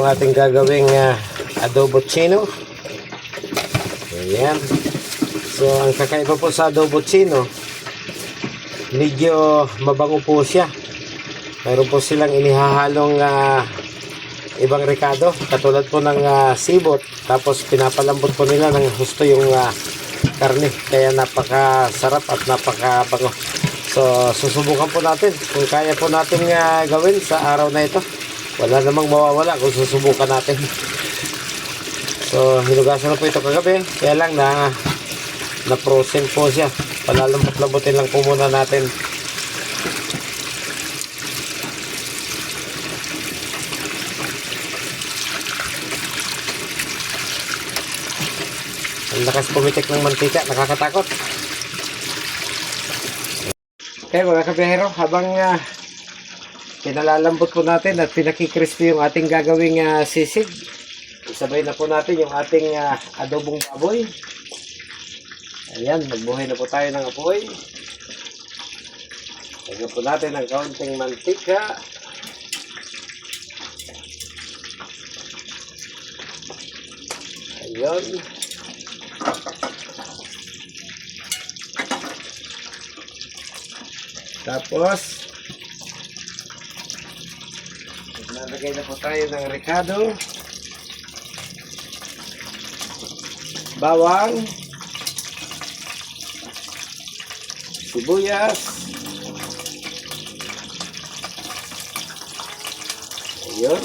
ating gagawing adobo chino. Ayan. So ang kakaiba po sa adobo chino, medyo mabango po siya. Mayroon po silang inihahalong ibang rekado, katulad po ng sibot. Tapos pinapalambot po nila ng husto yung karne, kaya napakasarap at napakabango. So susubukan po natin kung kaya po natin gawin sa araw na ito. Wala namang mawawala kung susubukan natin. So hinugasan na po ito kagabi, kaya lang na-frozen po siya. Palalambot-lambutin lang po muna natin. Ang lakas pumitik ng mantika, nakakatakot. Okay mga kabiyahero, habang pinalalambot po natin at pinakikrispy yung ating gagawing sisig, isabay na po natin yung ating adobong baboy. Ayan, magbuhay na po tayo ng apoy. Lagyan po natin ng kaunting mantika. Ayun. Tapos nalagay na po tayo ng rekado, bawang, sibuyas, ayun.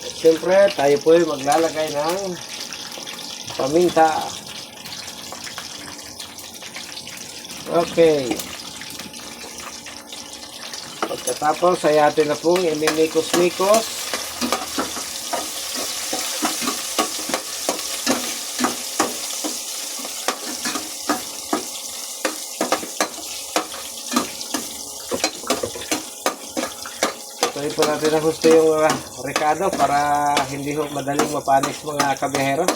At siyempre tayo po ay maglalagay ng paminta. Okay. Pagkatapos ay atin na pong imimikos-mikos. Tuloy po natin ang gusto yung rekado para hindi ho madaling mapanis mga kabiyahero.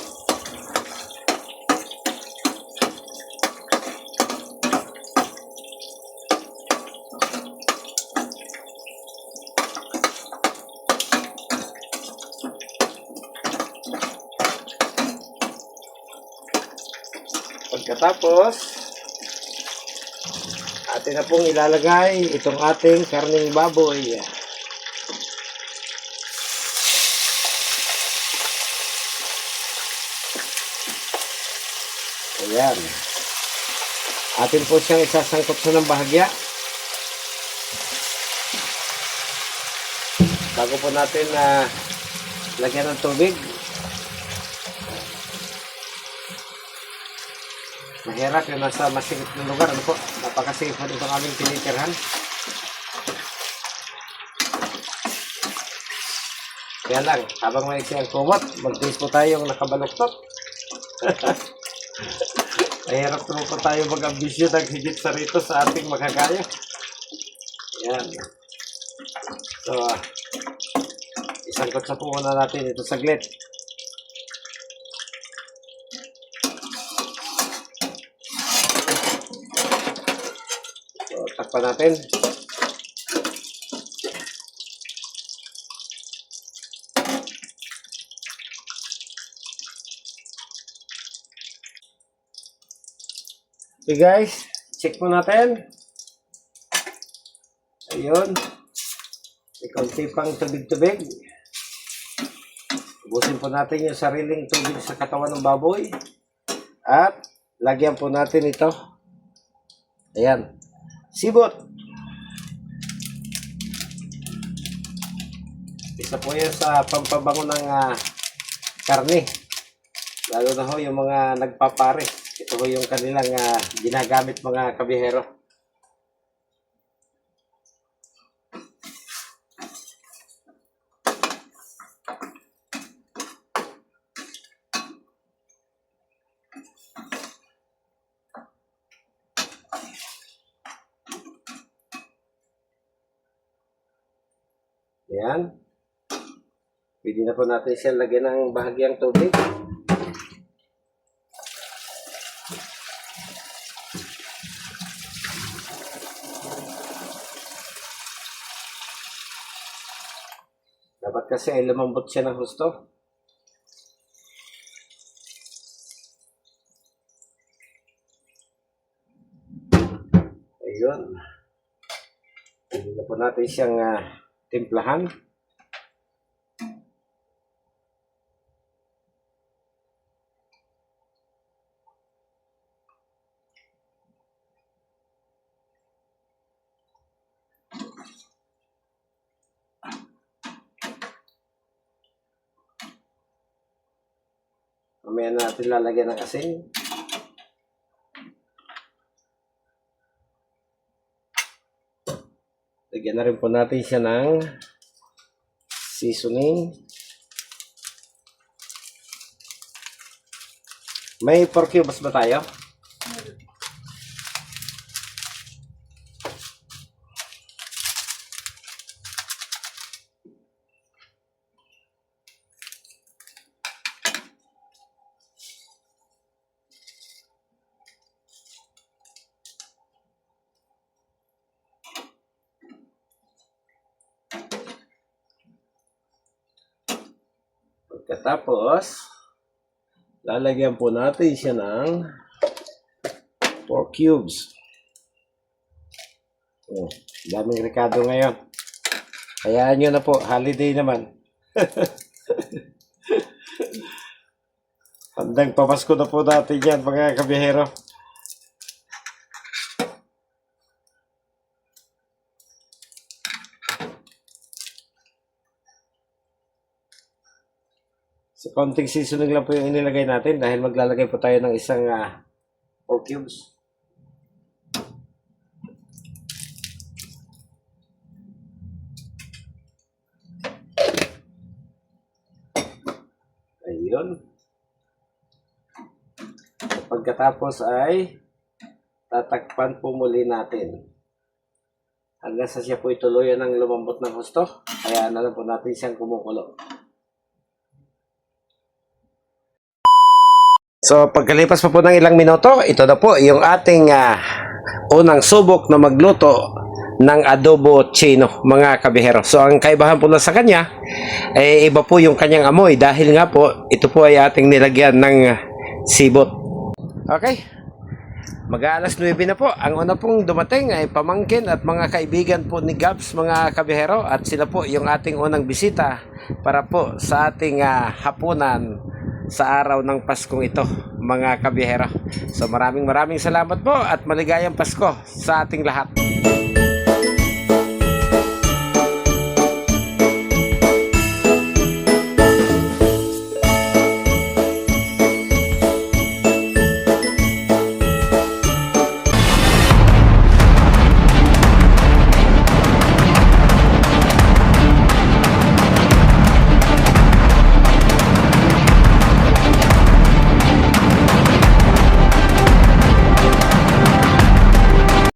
Pagkatapos, atin na pong ilalagay itong ating karning baboy. Ayan. Atin po siyang isasangkot sa ng bahagya. Bago po natin lagyan ng tubig. Mahirap yung nasa masikip ng lugar. Ano po? Napakasafe po itong aming tinitirhan. Kaya lang, habang may siyang kumot, mag-taste po tayong nakabaluktot. Mahirap naman po tayo mag-ambisyon ng higit sa rito sa ating makakaya. Yan. So, isangkot sa po muna natin ito saglit. Takpan natin. Okay guys, check po natin. Ayun. May konti pang tubig-tubig. Ubusin po natin yung sariling tubig sa katawan ng baboy. At lagyan po natin ito. Ayan. Sibot. Isa po yan sa pampabango ng karne. Lalo na ho yung mga nagpapare. Ito ho yung kanilang ginagamit mga kabihero. Ayan. Pwede na po natin siya lagyan ng bahagyang tubig. Dapat kasi ay lumambot siya ng husto. Ayun. Hindi na po natin siyang timplahan. Mamaya natin lalagyan ng asin. Lagyan na rin po natin siya ng seasoning. May 4 cubes ba tayo? Pagkatapos, lalagyan po natin siya ng 4 cubes. Oh, daming Ricardo ngayon. Hayaan nyo na po, holiday naman. Handang pamasko na po natin yan, mga kabihero. So, konting seasoning lang po yung inilagay natin dahil maglalagay po tayo ng isang 4 cubes. Ayun. Pagkatapos ay tatakpan po muli natin. Hanggang sa siya po ituluyan ng lumambot ng husto. Kaya na lang po natin siyang kumukulo. So, pagkalipas pa po ng ilang minuto, ito na po yung ating unang subok na magluto ng adobo chino, mga kabihero. So, ang kaibahan po na sa kanya, iba po yung kanyang amoy dahil nga po, ito po ay ating nilagyan ng sibot. Okay. Mag-aalas 9 na po. Ang una pong dumating ay pamangkin at mga kaibigan po ni Gabs, mga kabihero. At sila po yung ating unang bisita para po sa ating hapunan sa araw ng Paskong ito, mga kabihero. So maraming salamat po at maligayang Pasko sa ating lahat.